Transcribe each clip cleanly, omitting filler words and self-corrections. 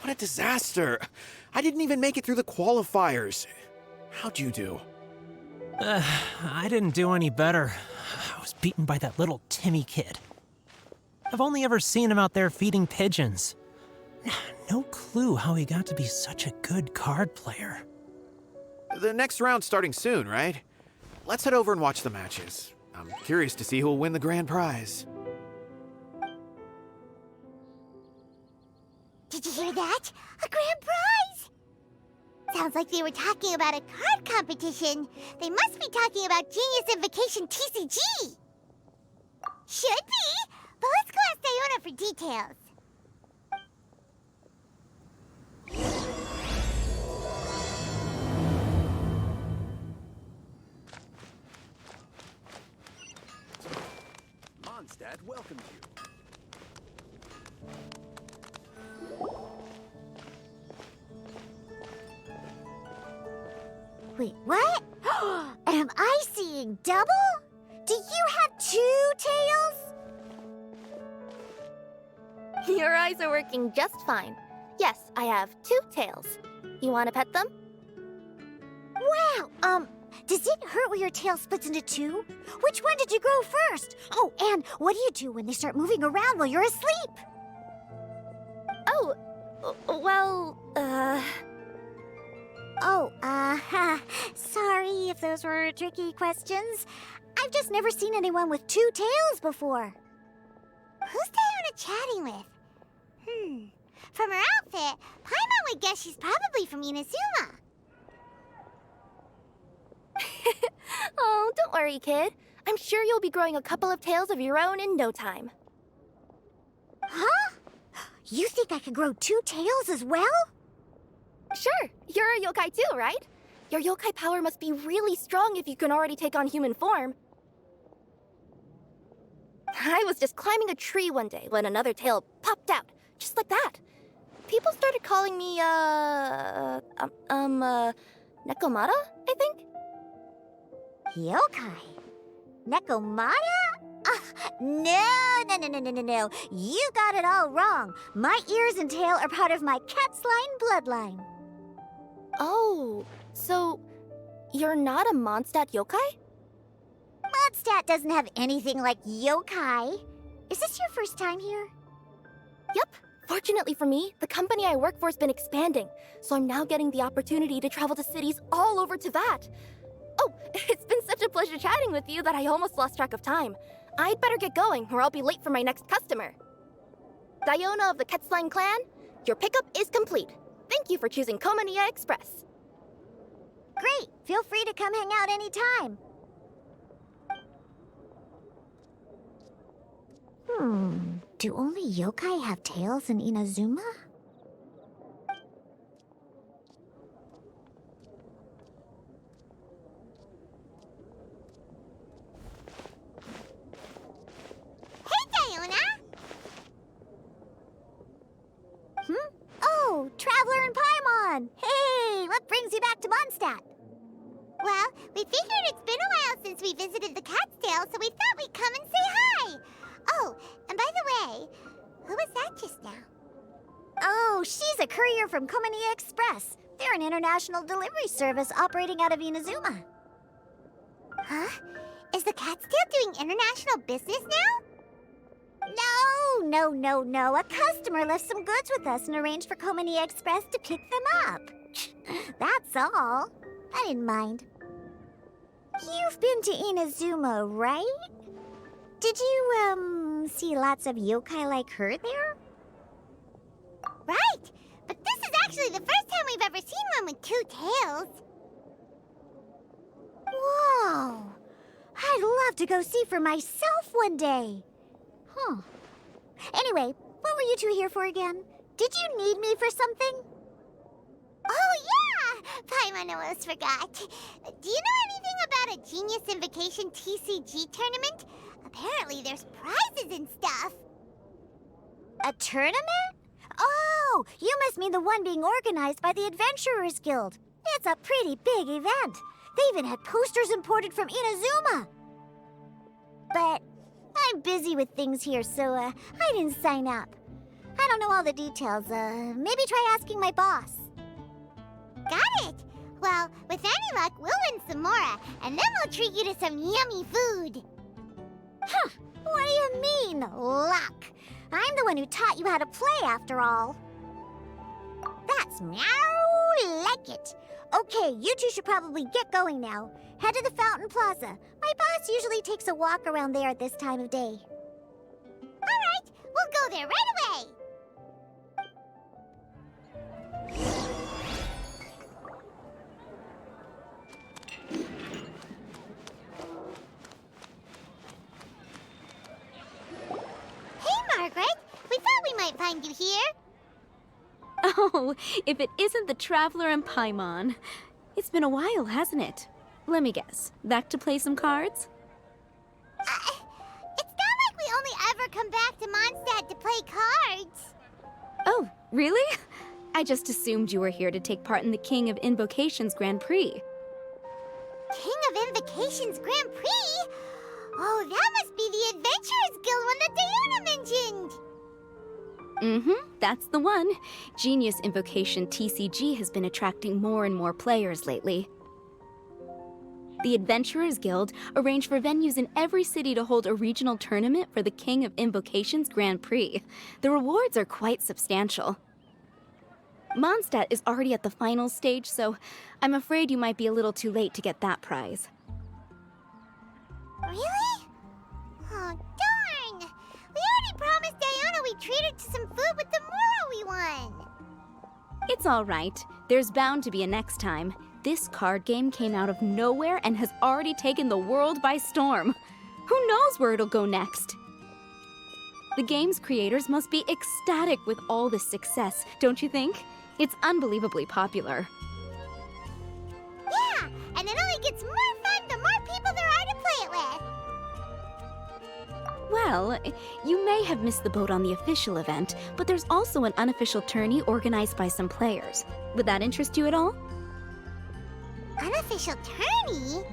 What a disaster. I didn't even make it through the qualifiers. How'd you do? I didn't do any better. I was beaten by that little Timmy kid. I've only ever seen him out there feeding pigeons. No clue how he got to be such a good card player. The next round's starting soon, right? Let's head over and watch the matches. I'm curious to see who'll win the grand prize. Did you hear that? A grand prize! Sounds like they were talking about a card competition. They must be talking about Genius Invocation TCG. Should be, but let's go ask Diona for details. Mondstadt welcomes you. Wait, what? Am I seeing double? Do you have 2 tails? Your eyes are working just fine. Yes, I have 2 tails. You want to pet them? Wow, does it hurt when your tail splits into 2? Which one did you grow first? Oh, and what do you do when they start moving around while you're asleep? Oh, well, sorry if those were tricky questions. I've just never seen anyone with 2 tails before. Who's Diona chatting with? From her outfit, Paimon would guess she's probably from Inazuma. Oh, don't worry, kid. I'm sure you'll be growing a couple of tails of your own in no time. Huh? You think I could grow 2 tails as well? Sure, you're a yokai too, right? Your yokai power must be really strong if you can already take on human form. I was just climbing a tree one day when another tail popped out, just like that. People started calling me, Nekomata, I think? Yokai? Nekomata? No. You got it all wrong. My ears and tail are part of my cat's line bloodline. Oh, so you're not a Mondstadt yokai? Mondstadt doesn't have anything like yokai. Is this your first time here? Yep. Fortunately for me, the company I work for has been expanding, so I'm now getting the opportunity to travel to cities all over Teyvat. Oh, it's been such a pleasure chatting with you that I almost lost track of time. I'd better get going, or I'll be late for my next customer. Diona of the Quetzline clan, your pickup is complete. Thank you for choosing Komaniya Express. Great. Feel free to come hang out anytime. Do only yokai have tails in Inazuma? Hey, Diona! Oh, Traveler and Paimon! Hey, what brings you back to Mondstadt? Well, we figured it's been a while since we visited the Catstail, so we thought we'd come and say hi! Oh, and by the way, who was that just now? Oh, she's a courier from Komaniya Express. They're an international delivery service operating out of Inazuma. Huh? Is the Catstail doing international business now? No. A customer left some goods with us and arranged for Komaniya Express to pick them up. That's all. I didn't mind. You've been to Inazuma, right? Did you, see lots of yokai like her there? Right! But this is actually the first time we've ever seen one with 2 tails. Whoa! I'd love to go see for myself one day. Huh. Anyway, what were you two here for again? Did you need me for something? Oh, yeah! Paimon almost forgot. Do you know anything about a Genius Invocation TCG tournament? Apparently there's prizes and stuff. A tournament? Oh, you must mean the one being organized by the Adventurers Guild. It's a pretty big event. They even had posters imported from Inazuma. But I'm busy with things here, so I didn't sign up. I'd don't know all the details. Maybe try asking my boss. Got it. Well, with any luck, we'll win some more, and then we'll treat you to some yummy food. Huh. What do you mean, luck? I'm the one who taught you how to play, after all. That's meow like it. Okay, you two should probably get going now. Head to the Fountain Plaza. My boss usually takes a walk around there at this time of day. All right, we'll go there right away. Hey, Margaret. We thought we might find you here. Oh, if it isn't the Traveler and Paimon. It's been a while, hasn't it? Let me guess. Back to play some cards? It's not like we only ever come back to Mondstadt to play cards. Oh, really? I just assumed you were here to take part in the King of Invocations Grand Prix. King of Invocations Grand Prix? Oh, that must be the Adventurers Guild one that Diana mentioned. That's the one. Genius Invocation TCG has been attracting more and more players lately. The Adventurers Guild arranged for venues in every city to hold a regional tournament for the King of Invocations Grand Prix. The rewards are quite substantial. Mondstadt is already at the final stage, so I'm afraid you might be a little too late to get that prize. Really? Oh, darn! We already promised Diana we'd treat her to some food with the Moro we won. It's all right. There's bound to be a next time. This card game came out of nowhere and has already taken the world by storm. Who knows where it'll go next? The game's creators must be ecstatic with all this success, don't you think? It's unbelievably popular. Yeah, and it only gets more fun the more people there are to play it with. Well, you may have missed the boat on the official event, but there's also an unofficial tourney organized by some players. Would that interest you at all? Unofficial tourney?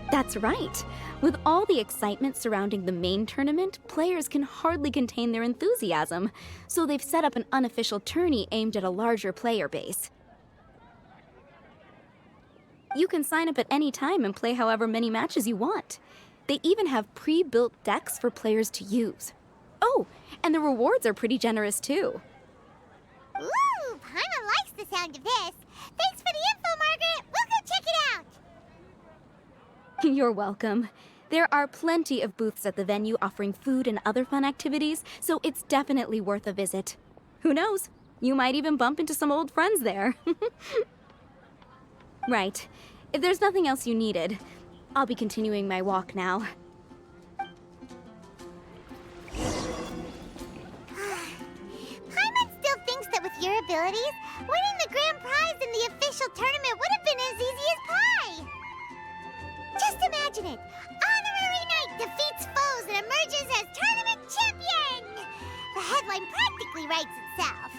That's right. With all the excitement surrounding the main tournament, players can hardly contain their enthusiasm, so they've set up an unofficial tourney aimed at a larger player base. You can sign up at any time and play however many matches you want. They even have pre-built decks for players to use. Oh, and the rewards are pretty generous too. Ooh, Paimon likes the sound of this. Thanks for the info, Margaret. We'll go check it out. You're welcome. There are plenty of booths at the venue offering food and other fun activities, so it's definitely worth a visit. Who knows? You might even bump into some old friends there. Right. If there's nothing else you needed, I'll be continuing my walk now. Paimon still thinks that with your abilities, winning the grand prize in the official tournament would have been as easy as pie. Just imagine it. Honorary Knight defeats foes and emerges as tournament champion. The headline practically writes itself.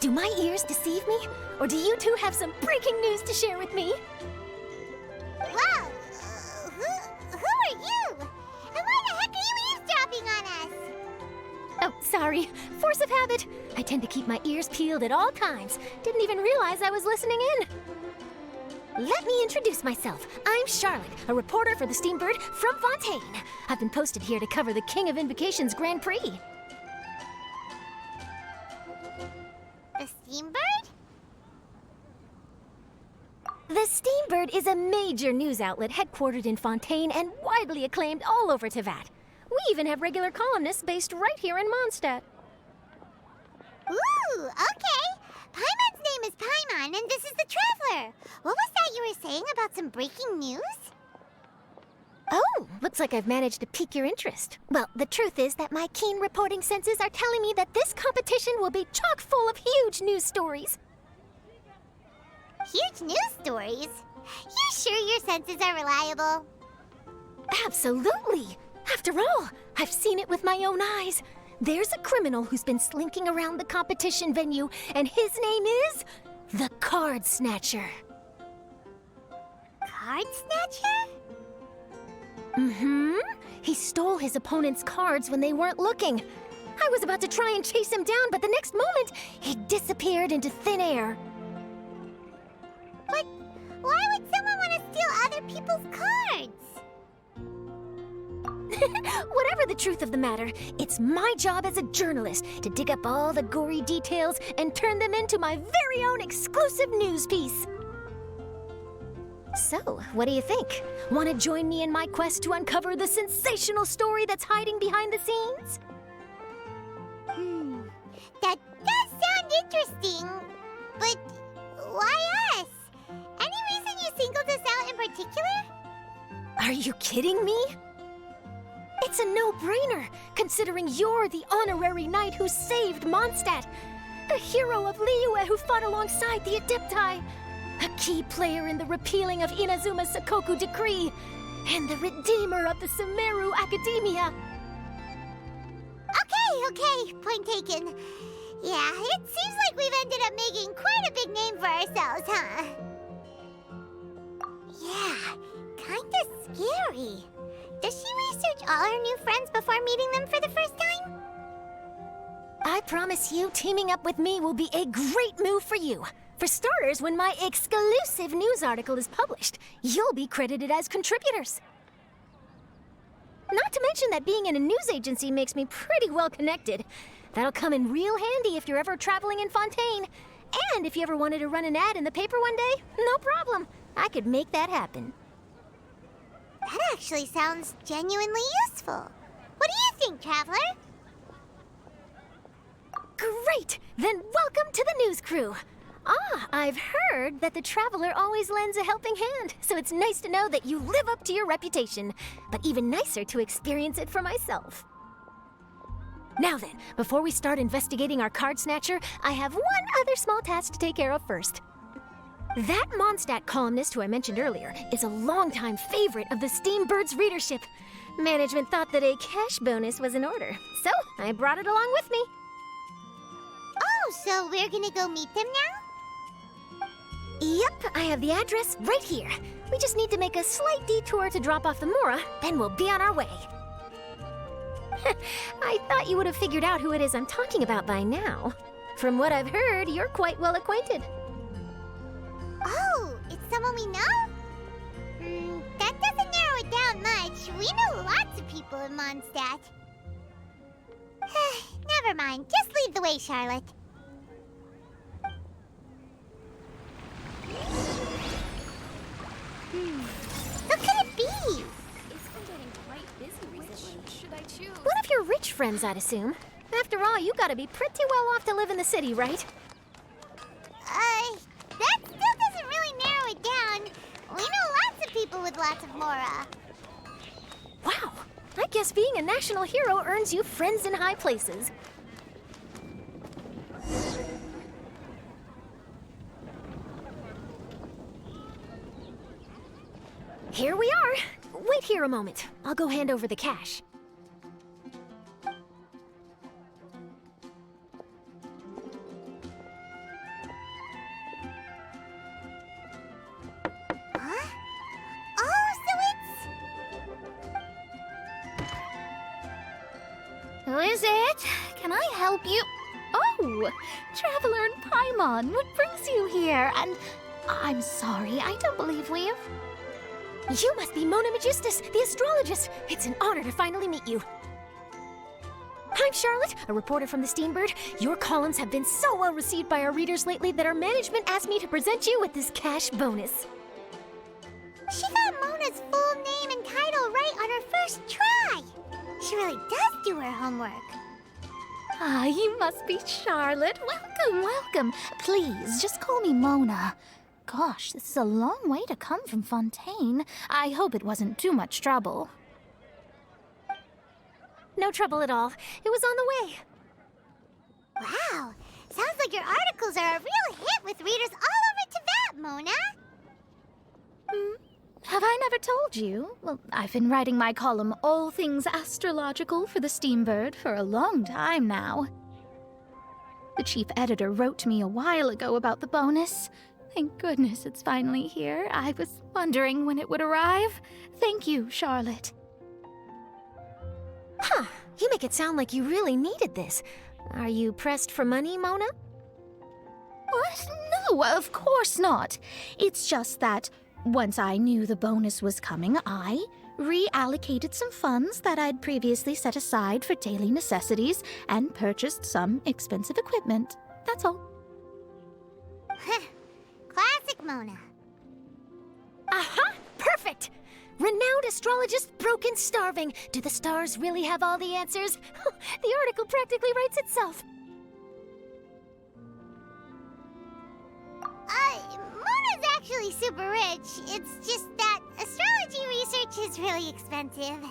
Do my ears deceive me? Or do you two have some breaking news to share with me? Whoa! Who are you? And why the heck are you eavesdropping on us? Oh, sorry. Force of habit. I tend to keep my ears peeled at all times. Didn't even realize I was listening in. Let me introduce myself. I'm Charlotte, a reporter for the Steambird from Fontaine. I've been posted here to cover the King of Invocations Grand Prix. The Steambird? The Steambird is a major news outlet headquartered in Fontaine and widely acclaimed all over Teyvat. We even have regular columnists based right here in Mondstadt. Ooh, okay. Paimon's name is Paimon, and this is the Traveler. What was that you were saying about some breaking news? Oh, looks like I've managed to pique your interest. Well, the truth is that my keen reporting senses are telling me that this competition will be chock full of huge news stories. Huge news stories? You sure your senses are reliable? Absolutely. After all, I've seen it with my own eyes. There's a criminal who's been slinking around the competition venue, and his name is the Card Snatcher. Card Snatcher? Mm-hmm. He stole his opponent's cards when they weren't looking. I was about to try and chase him down, but the next moment, he disappeared into thin air. But why would someone want to steal other people's cards? Whatever the truth of the matter, it's my job as a journalist to dig up all the gory details and turn them into my very own exclusive news piece. So, what do you think? Want to join me in my quest to uncover the sensational story that's hiding behind the scenes? That does sound interesting. But why us? Any reason you singled us out in particular? Are you kidding me? It's a no-brainer, considering you're the honorary knight who saved Mondstadt, a hero of Liyue who fought alongside the Adepti, a key player in the repealing of Inazuma's Sakoku decree, and the redeemer of the Sumeru Academia. Okay, point taken. Yeah, it seems like we've ended up making quite a big name for ourselves, huh? Yeah, kinda scary. Does she research all her new friends before meeting them for the first time? I promise you, teaming up with me will be a great move for you. For starters, when my exclusive news article is published, you'll be credited as contributors. Not to mention that being in a news agency makes me pretty well connected. That'll come in real handy if you're ever traveling in Fontaine. And if you ever wanted to run an ad in the paper one day, no problem. I could make that happen. That actually sounds genuinely useful. What do you think, Traveler? Great! Then welcome to the news crew. I've heard that the Traveler always lends a helping hand, so it's nice to know that you live up to your reputation, but even nicer to experience it for myself. Now then, before we start investigating our card snatcher, I have one other small task to take care of first. That Mondstadt columnist who I mentioned earlier is a longtime favorite of the Steambird's readership. Management thought that a cash bonus was in order, so I brought it along with me. Oh, so we're gonna go meet them now? Yep, I have the address right here. We just need to make a slight detour to drop off the Mora, then we'll be on our way. I thought you would have figured out who it is I'm talking about by now. From what I've heard, you're quite well acquainted. Oh, it's someone we know? That doesn't narrow it down much. We know lots of people in Mondstadt. Never mind. Just lead the way, Charlotte. Who could it be? One of your rich friends, I'd assume. After all, you gotta be pretty well off to live in the city, right? That still doesn't really narrow it down. We know lots of people with lots of Mora. Wow, I guess being a national hero earns you friends in high places. Here we are. Wait here a moment. I'll go hand over the cash. Huh? Oh, so it's... Who is it? Can I help you? Oh, Traveler and Paimon, what brings you here? And I'm sorry, I don't believe we've... You must be Mona Magistus, the astrologist. It's an honor to finally meet you. I'm Charlotte, a reporter from the Steambird. Your columns have been so well received by our readers lately that our management asked me to present you with this cash bonus. She got Mona's full name and title right on her first try. She really does do her homework. Ah, you must be Charlotte. Welcome, welcome. Please, just call me Mona. Gosh, this is a long way to come from Fontaine. I hope it wasn't too much trouble. No trouble at all. It was on the way. Wow, sounds like your articles are a real hit with readers all over Teyvat, Mona. Have I never told you? Well, I've been writing my column All Things Astrological for the Steambird for a long time now. The chief editor wrote to me a while ago about the bonus. Thank goodness it's finally here. I was wondering when it would arrive. Thank you, Charlotte. Huh, you make it sound like you really needed this. Are you pressed for money, Mona? What? No, of course not. It's just that once I knew the bonus was coming, I reallocated some funds that I'd previously set aside for daily necessities and purchased some expensive equipment. That's all. Classic Mona. Aha! Perfect! Renowned astrologist broken starving. Do the stars really have all the answers? The article practically writes itself. Mona's actually super rich. It's just that astrology research is really expensive.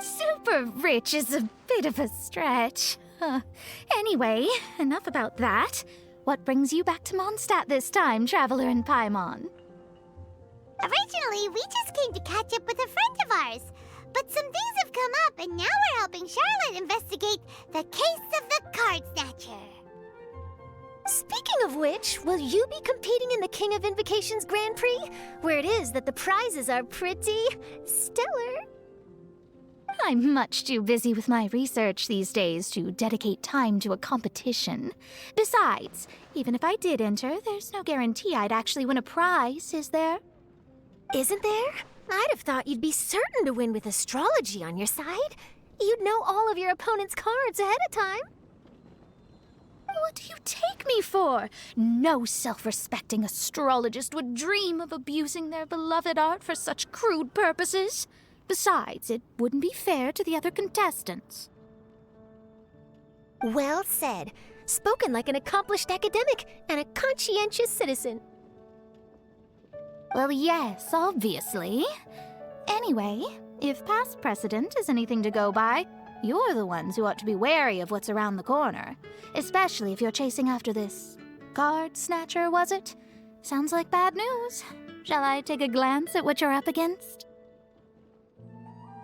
Super rich is a bit of a stretch. Anyway, enough about that. What brings you back to Mondstadt this time, Traveler in Paimon? Originally, we just came to catch up with a friend of ours. But some things have come up, and now we're helping Charlotte investigate the case of the Card Snatcher. Speaking of which, will you be competing in the King of Invocations Grand Prix? Where it is that the prizes are pretty stellar. I'm much too busy with my research these days to dedicate time to a competition. Besides, even if I did enter, there's no guarantee I'd actually win a prize, is there? Isn't there? I'd have thought you'd be certain to win with astrology on your side. You'd know all of your opponent's cards ahead of time. What do you take me for? No self-respecting astrologist would dream of abusing their beloved art for such crude purposes. Besides, it wouldn't be fair to the other contestants. Well said. Spoken like an accomplished academic and a conscientious citizen. Well, yes, obviously. Anyway, if past precedent is anything to go by, you're the ones who ought to be wary of what's around the corner. Especially if you're chasing after this card snatcher, was it? Sounds like bad news. Shall I take a glance at what you're up against?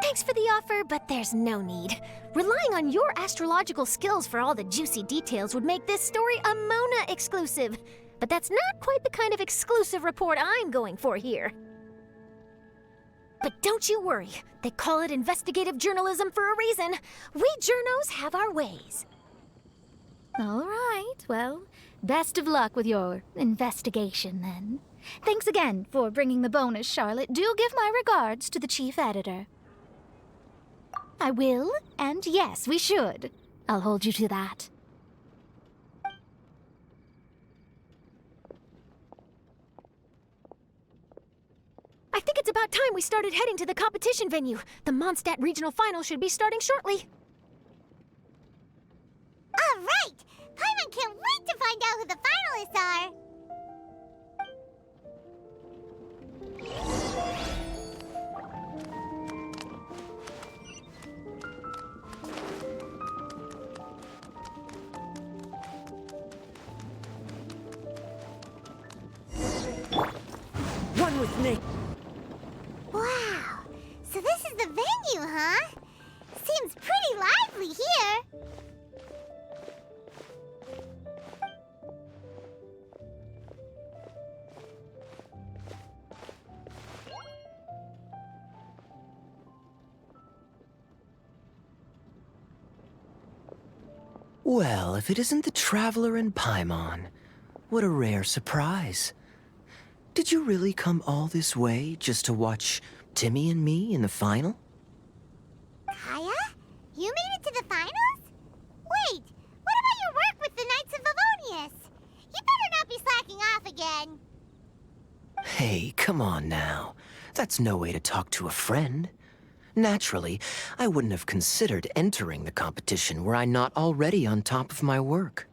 Thanks for the offer, but there's no need. Relying on your astrological skills for all the juicy details would make this story a Mona exclusive. But that's not quite the kind of exclusive report I'm going for here. But don't you worry. They call it investigative journalism for a reason. We journos have our ways. All right, well, best of luck with your investigation, then. Thanks again for bringing the bonus, Charlotte. Do give my regards to the chief editor. I will, and yes, we should. I'll hold you to that. I think it's about time we started heading to the competition venue. The Mondstadt Regional Final should be starting shortly. All right! Paimon can't wait to find out who the finalists are! One with me. Wow! So this is the venue, huh? Seems pretty lively here. Well, if it isn't the Traveler in Paimon, what a rare surprise. Did you really come all this way just to watch Timmy and me in the final? Kaya? You made it to the finals? Wait, what about your work with the Knights of Favonius? You better not be slacking off again. Hey, come on now. That's no way to talk to a friend. Naturally, I wouldn't have considered entering the competition were I not already on top of my work.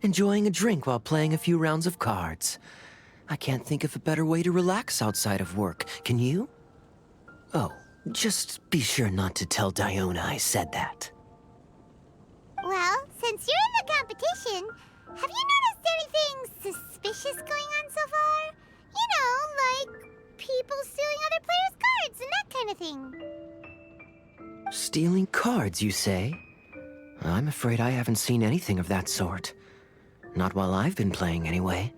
Enjoying a drink while playing a few rounds of cards. I can't think of a better way to relax outside of work, can you? Oh, just be sure not to tell Diona I said that. Well, since you're in the competition, have you noticed anything suspicious going on so far? You know, like people stealing other players' cards and that kind of thing. Stealing cards, you say? I'm afraid I haven't seen anything of that sort. Not while I've been playing, anyway.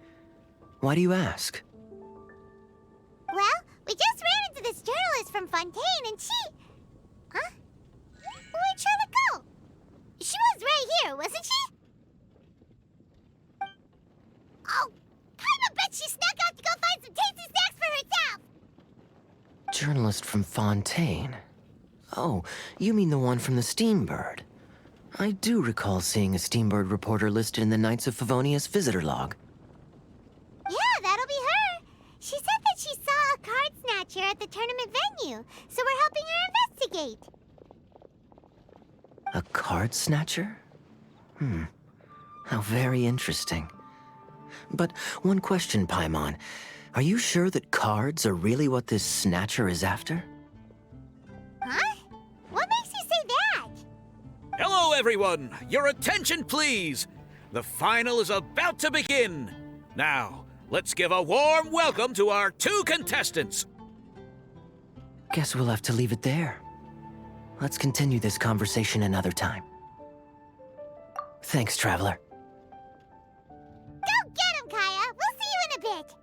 Why do you ask? Well, we just ran into this journalist from Fontaine, and she... Huh? Where'd Charlotte go? She was right here, wasn't she? Oh, I bet she snuck out to go find some tasty snacks for herself! Journalist from Fontaine. Oh, you mean the one from the Steambird. I do recall seeing a Steambird reporter listed in the Knights of Favonius visitor log. Yeah, that'll be her. She said that she saw a card snatcher at the tournament venue, so we're helping her investigate. A card snatcher? How very interesting. But one question, Paimon. Are you sure that cards are really what this snatcher is after? Huh? What makes you say that? Hello, everyone! Your attention, please! The final is about to begin. Now, let's give a warm welcome to our 2 contestants. Guess we'll have to leave it there. Let's continue this conversation another time. Thanks, Traveler. Go get him, Kaya! We'll see you in a bit!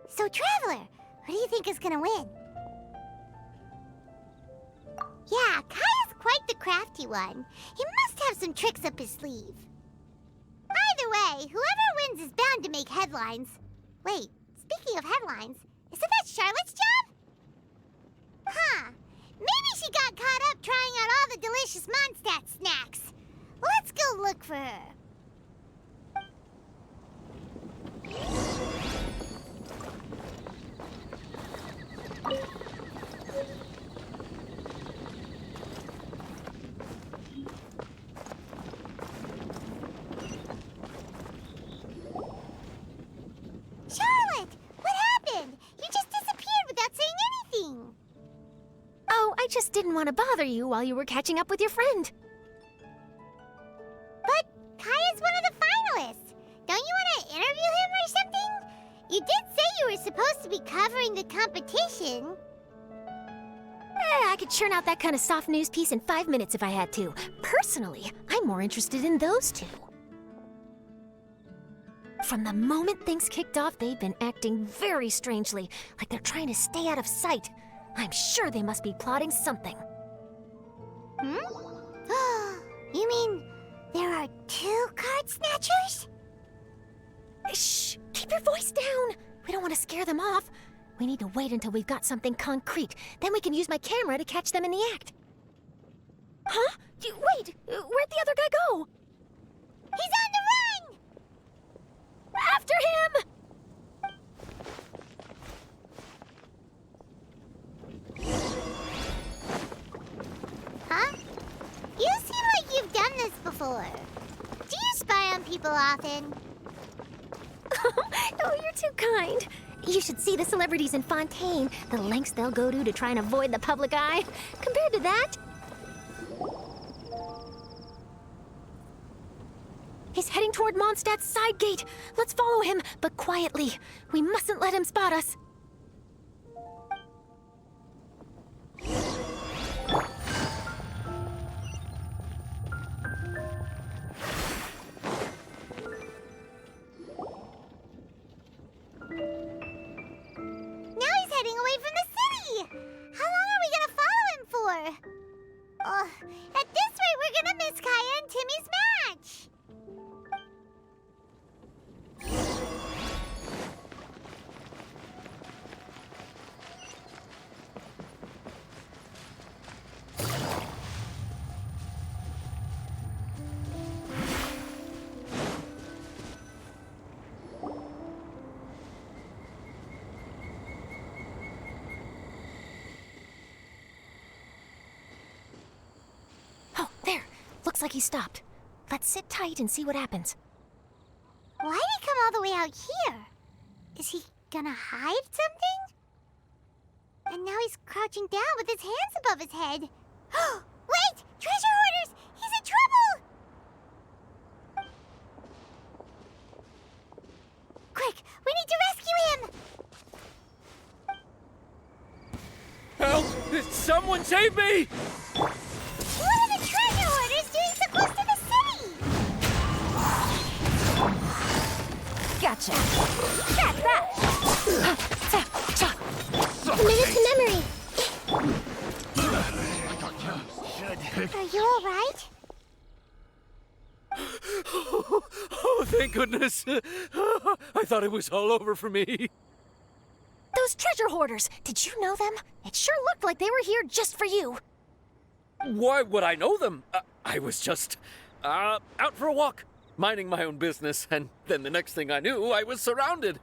So, Traveler, who do you think is gonna win? Yeah, Kaya's quite the crafty one. He must have some tricks up his sleeve. Either way, whoever wins is bound to make headlines. Wait, speaking of headlines, isn't that Charlotte's job? Huh. Maybe she got caught up trying out all the delicious Mondstadt snacks. Let's go look for her. Charlotte! What happened? You just disappeared without saying anything. Oh, I just didn't want to bother you while you were catching up with your friend. But Kaya's one of the finalists. Don't you want to interview him or something? You did say you were supposed to be covering the competition. I could churn out that kind of soft news piece in 5 minutes if I had to. Personally, I'm more interested in those 2. From the moment things kicked off, they've been acting very strangely, like they're trying to stay out of sight. I'm sure they must be plotting something. You mean there are 2 card snatchers? Shh! Keep your voice down! We don't want to scare them off. We need to wait until we've got something concrete. Then we can use my camera to catch them in the act. Huh? Wait! Where'd the other guy go? He's on the run! After him! Huh? You seem like you've done this before. Do you spy on people often? Oh, you're too kind. You should see the celebrities in Fontaine, the lengths they'll go to try and avoid the public eye. Compared to that... He's heading toward Mondstadt's side gate. Let's follow him, but quietly. We mustn't let him spot us. Now he's heading away from the city! How long are we gonna follow him for? At this rate, we're gonna miss Kaya and Timmy's match! Oh, there. Looks like he stopped. Let's sit tight and see what happens. Why'd he come all the way out here? Is he gonna hide something? And now he's crouching down with his hands above his head. Wait! Treasure hoarders! He's in trouble! Quick! We need to rescue him! Help! Someone save me! What are the treasure hoarders doing so close to the city? Gotcha. Track that. Commit to memory. Are you all right? Oh, thank goodness. I thought it was all over for me. Those treasure hoarders, did you know them? It sure looked like they were here just for you. Why would I know them? I was just out for a walk, minding my own business, and then the next thing I knew, I was surrounded.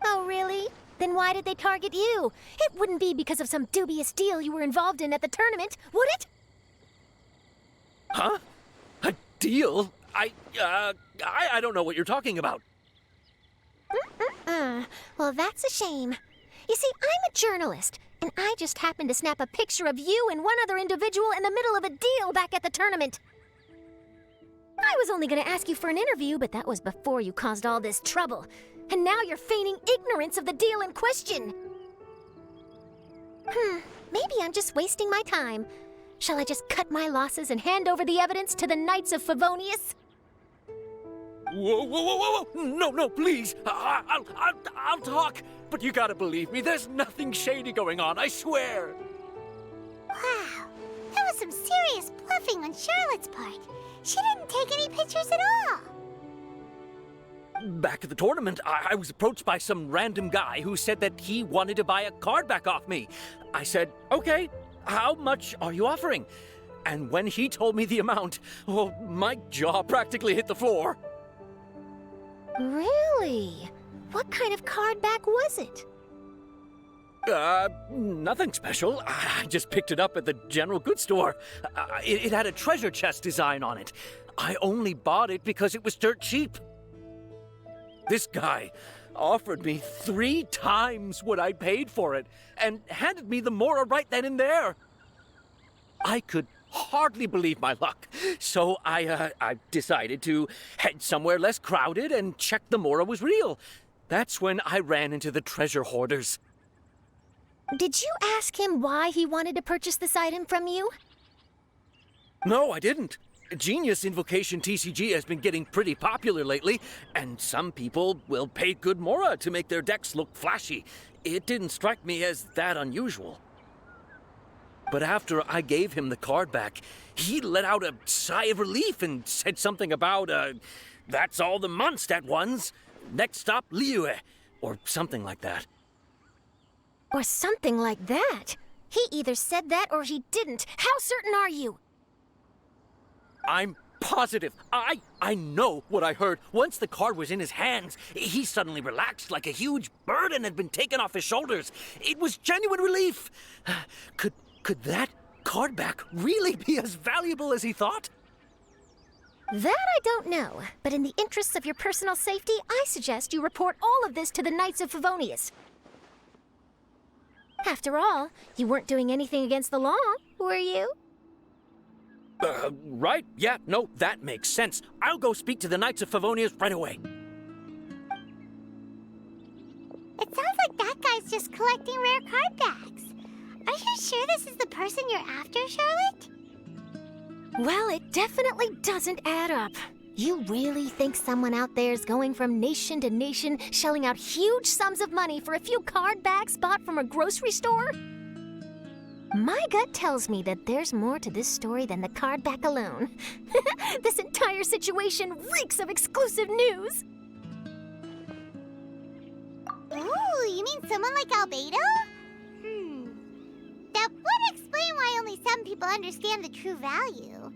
Oh, really? Then why did they target you? It wouldn't be because of some dubious deal you were involved in at the tournament, would it? Huh? A deal? I don't know what you're talking about. Well, that's a shame. You see, I'm a journalist, and I just happened to snap a picture of you and one other individual in the middle of a deal back at the tournament. I was only going to ask you for an interview, but that was before you caused all this trouble. And now you're feigning ignorance of the deal in question. Maybe I'm just wasting my time. Shall I just cut my losses and hand over the evidence to the Knights of Favonius? Whoa. No, please. I'll talk. But you gotta believe me, there's nothing shady going on, I swear. Wow, that was some serious bluffing on Charlotte's part. She didn't take any pictures at all. Back at the tournament, I was approached by some random guy who said that he wanted to buy a card back off me. I said, okay, how much are you offering? And when he told me the amount, oh, my jaw practically hit the floor. Really? What kind of card back was it? Nothing special. I just picked it up at the general goods store. It had a treasure chest design on it. I only bought it because it was dirt cheap. This guy offered me 3 times what I paid for it and handed me the Mora right then and there. I could hardly believe my luck, so I decided to head somewhere less crowded and check the Mora was real. That's when I ran into the treasure hoarders. Did you ask him why he wanted to purchase this item from you? No, I didn't. Genius Invocation TCG has been getting pretty popular lately, and some people will pay good Mora to make their decks look flashy. It didn't strike me as that unusual. But after I gave him the card back, he let out a sigh of relief and said something about, that's all the Mondstadt ones. Next stop, Liyue, or something like that. Or something like that? He either said that or he didn't. How certain are you? I'm positive. I know what I heard. Once the card was in his hands, he suddenly relaxed like a huge burden had been taken off his shoulders. It was genuine relief. Could that card back really be as valuable as he thought? That I don't know, but in the interests of your personal safety, I suggest you report all of this to the Knights of Favonius. After all, you weren't doing anything against the law, were you? Right? Yeah, no, that makes sense. I'll go speak to the Knights of Favonius right away. It sounds like that guy's just collecting rare card backs. Are you sure this is the person you're after, Charlotte? Well, it definitely doesn't add up. You really think someone out there is going from nation to nation, shelling out huge sums of money for a few card backs bought from a grocery store? My gut tells me that there's more to this story than the card back alone. This entire situation reeks of exclusive news. Ooh, you mean someone like Albedo? That would explain why only some people understand the true value.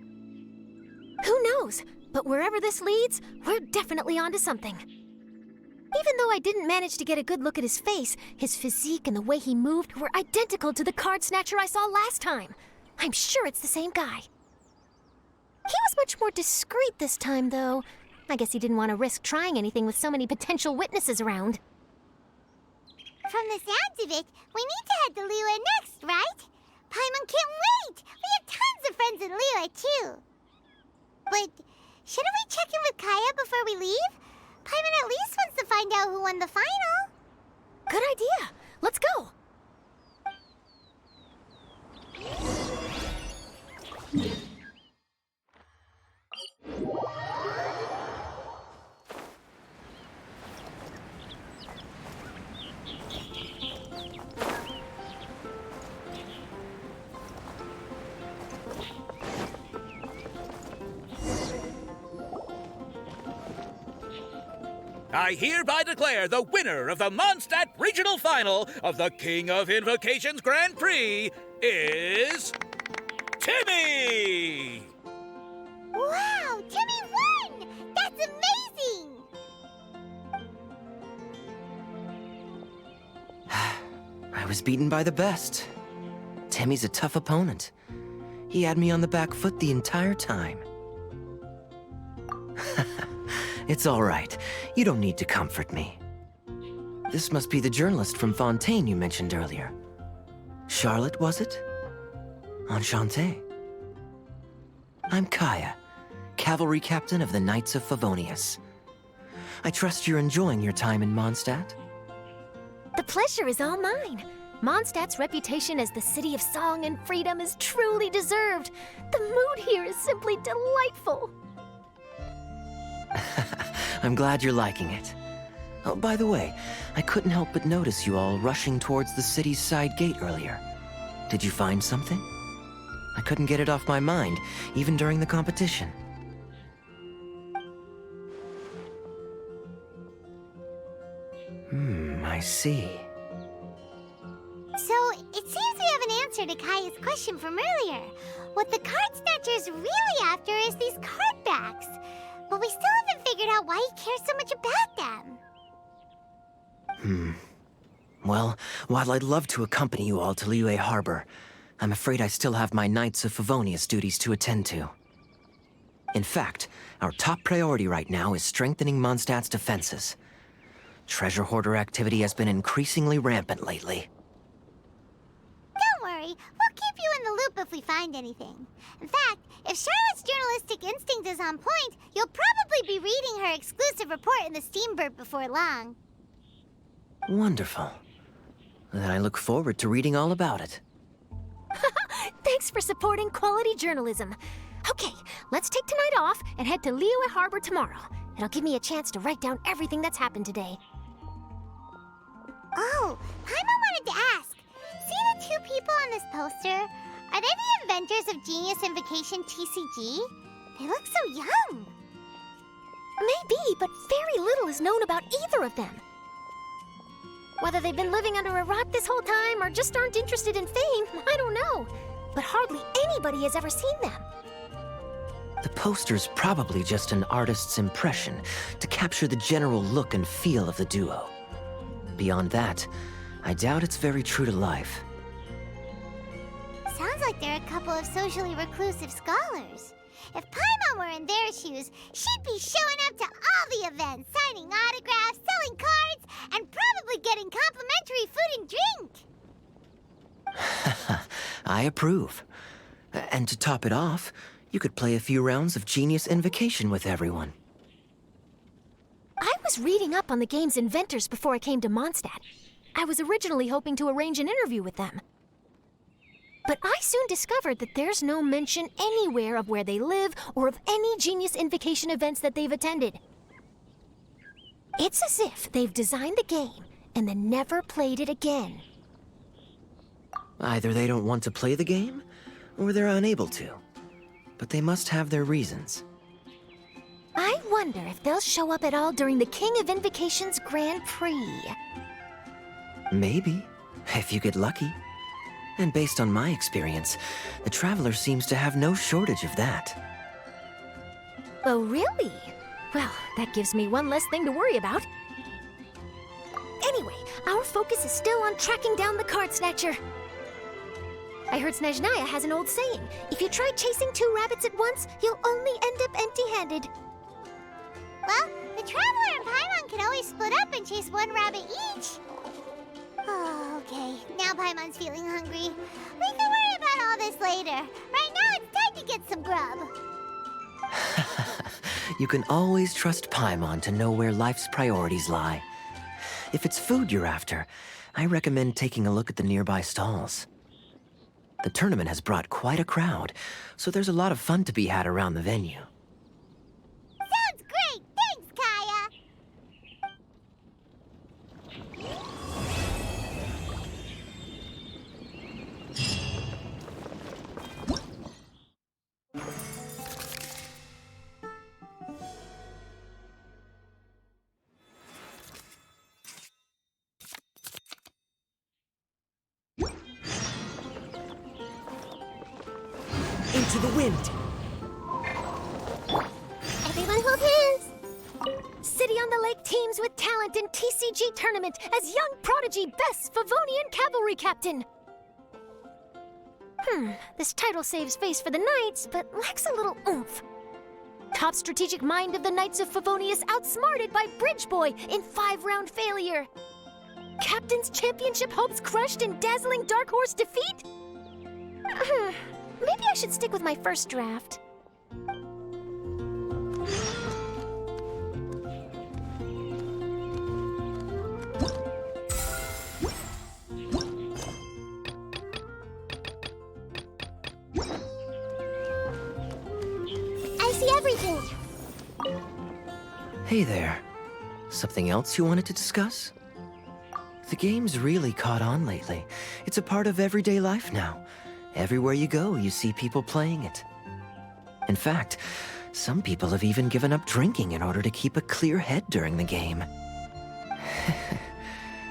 Who knows? But wherever this leads, we're definitely onto something. Even though I didn't manage to get a good look at his face, his physique and the way he moved were identical to the card snatcher I saw last time. I'm sure it's the same guy. He was much more discreet this time, though. I guess he didn't want to risk trying anything with so many potential witnesses around. From the sounds of it, we need to head to Liyue next, right? Paimon can't wait! We have tons of friends in Liyue, too. But shouldn't we check in with Kaya before we leave? Paimon at least wants to find out who won the final. Good idea. Let's go. I hereby declare the winner of the Mondstadt Regional Final of the King of Invocations Grand Prix is Timmy! Wow, Timmy won! That's amazing! I was beaten by the best. Timmy's a tough opponent. He had me on the back foot the entire time. It's all right. You don't need to comfort me. This must be the journalist from Fontaine you mentioned earlier. Charlotte, was it? Enchanté. I'm Kaya, cavalry captain of the Knights of Favonius. I trust you're enjoying your time in Mondstadt? The pleasure is all mine. Mondstadt's reputation as the city of song and freedom is truly deserved. The mood here is simply delightful. I'm glad you're liking it. Oh, by the way, I couldn't help but notice you all rushing towards the city's side gate earlier. Did you find something? I couldn't get it off my mind, even during the competition. I see. So, it seems we have an answer to Kaya's question from earlier. What the card snatcher's really after is these card backs. But we still haven't figured out why he cares so much about them. Well, while I'd love to accompany you all to Liyue Harbor, I'm afraid I still have my Knights of Favonius duties to attend to. In fact, our top priority right now is strengthening Mondstadt's defenses. Treasure hoarder activity has been increasingly rampant lately. Don't worry, we'll keep you in the loop if we find anything. In fact, if Charlotte's journalistic instinct is on point, you'll probably be reading her exclusive report in the Steambird before long. Wonderful. Then I look forward to reading all about it. Thanks for supporting quality journalism. Okay, let's take tonight off and head to Liyue Harbor tomorrow. It'll give me a chance to write down everything that's happened today. Oh, Paimon wanted to ask. See the two people on this poster? Are they the inventors of Genius Invocation TCG? They look so young. Maybe, but very little is known about either of them. Whether they've been living under a rock this whole time or just aren't interested in fame, I don't know. But hardly anybody has ever seen them. The poster's probably just an artist's impression to capture the general look and feel of the duo. Beyond that, I doubt it's very true to life. Sounds like they're a couple of socially reclusive scholars. If Paimon were in their shoes, she'd be showing up to all the events, signing autographs, selling cards, and probably getting complimentary food and drink. I approve. And to top it off, you could play a few rounds of Genius Invocation with everyone. I was reading up on the game's inventors before I came to Mondstadt. I was originally hoping to arrange an interview with them. But I soon discovered that there's no mention anywhere of where they live or of any Genius Invocation events that they've attended. It's as if they've designed the game and then never played it again. Either they don't want to play the game, or they're unable to. But they must have their reasons. I wonder if they'll show up at all during the King of Invocation's Grand Prix. Maybe, if you get lucky. And based on my experience, the Traveler seems to have no shortage of that. Oh, really? Well, that gives me one less thing to worry about. Anyway, our focus is still on tracking down the card snatcher. I heard Snezhnaya has an old saying. If you try chasing two rabbits at once, you'll only end up empty-handed. Well, the Traveler and Paimon can always split up and chase one rabbit each. Oh, okay. Now Paimon's feeling hungry. We can worry about all this later. Right now, it's time to get some grub. You can always trust Paimon to know where life's priorities lie. If it's food you're after, I recommend taking a look at the nearby stalls. The tournament has brought quite a crowd, so there's a lot of fun to be had around the venue. Sounds great! Thanks, Kaya! the wind. Everyone hold hands. City on the Lake teams with talent in TCG tournament as young prodigy best Favonian cavalry captain. This title saves face for the Knights, but lacks a little oomph. Top strategic mind of the Knights of Favonius outsmarted by Bridge Boy in 5-round failure. Captain's championship hopes crushed in dazzling Dark Horse defeat? Maybe I should stick with my first draft. I see everything. Hey there. Something else you wanted to discuss? The game's really caught on lately. It's a part of everyday life now. Everywhere you go, you see people playing it. In fact, some people have even given up drinking in order to keep a clear head during the game.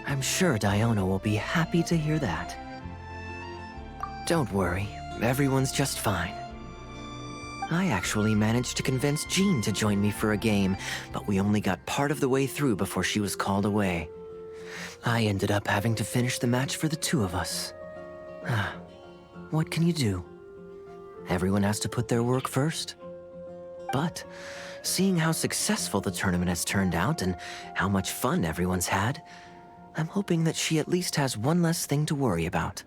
I'm sure Diona will be happy to hear that. Don't worry, everyone's just fine. I actually managed to convince Jean to join me for a game, but we only got part of the way through before she was called away. I ended up having to finish the match for the two of us. What can you do? Everyone has to put their work first. But seeing how successful the tournament has turned out and how much fun everyone's had, I'm hoping that she at least has one less thing to worry about.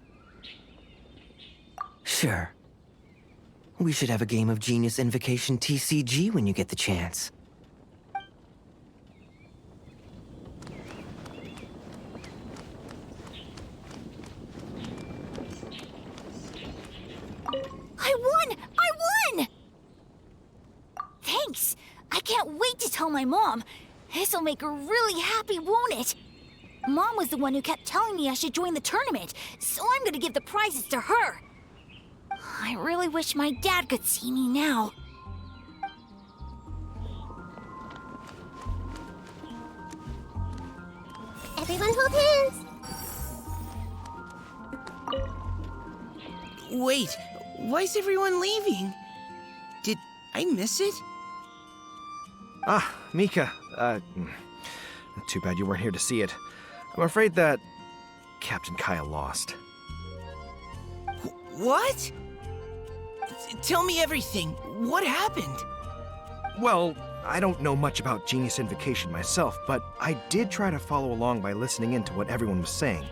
Sure. We should have a game of Genius Invocation TCG when you get the chance. I won! I won! Thanks. I can't wait to tell my mom. This'll make her really happy, won't it? Mom was the one who kept telling me I should join the tournament, so I'm gonna give the prizes to her. I really wish my dad could see me now. Everyone hold hands. Wait, why is everyone leaving? Did I miss it? Ah, Mika. Too bad you weren't here to see it. I'm afraid that Captain Kaya lost. What? Tell me everything. What happened? Well, I don't know much about Genius Invocation myself, but I did try to follow along by listening in to what everyone was saying.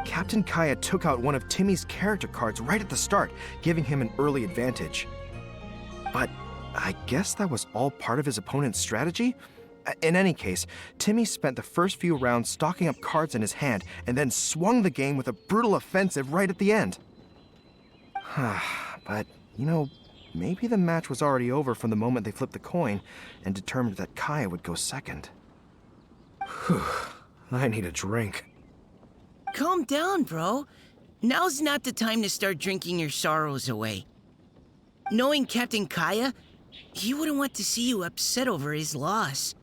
Captain Kaya took out one of Timmy's character cards right at the start, giving him an early advantage. But I guess that was all part of his opponent's strategy? In any case, Timmy spent the first few rounds stocking up cards in his hand and then swung the game with a brutal offensive right at the end. But, you know, maybe the match was already over from the moment they flipped the coin and determined that Kaya would go second. Whew, I need a drink. Calm down, bro. Now's not the time to start drinking your sorrows away. Knowing Captain Kaya, he wouldn't want to see you upset over his loss.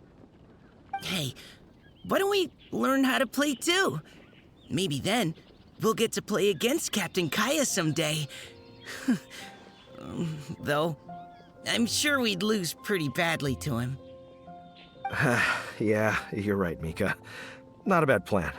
Hey, why don't we learn how to play too? Maybe then, we'll get to play against Captain Kaya someday. Though, I'm sure we'd lose pretty badly to him. Yeah, you're right, Mika. Not a bad plan.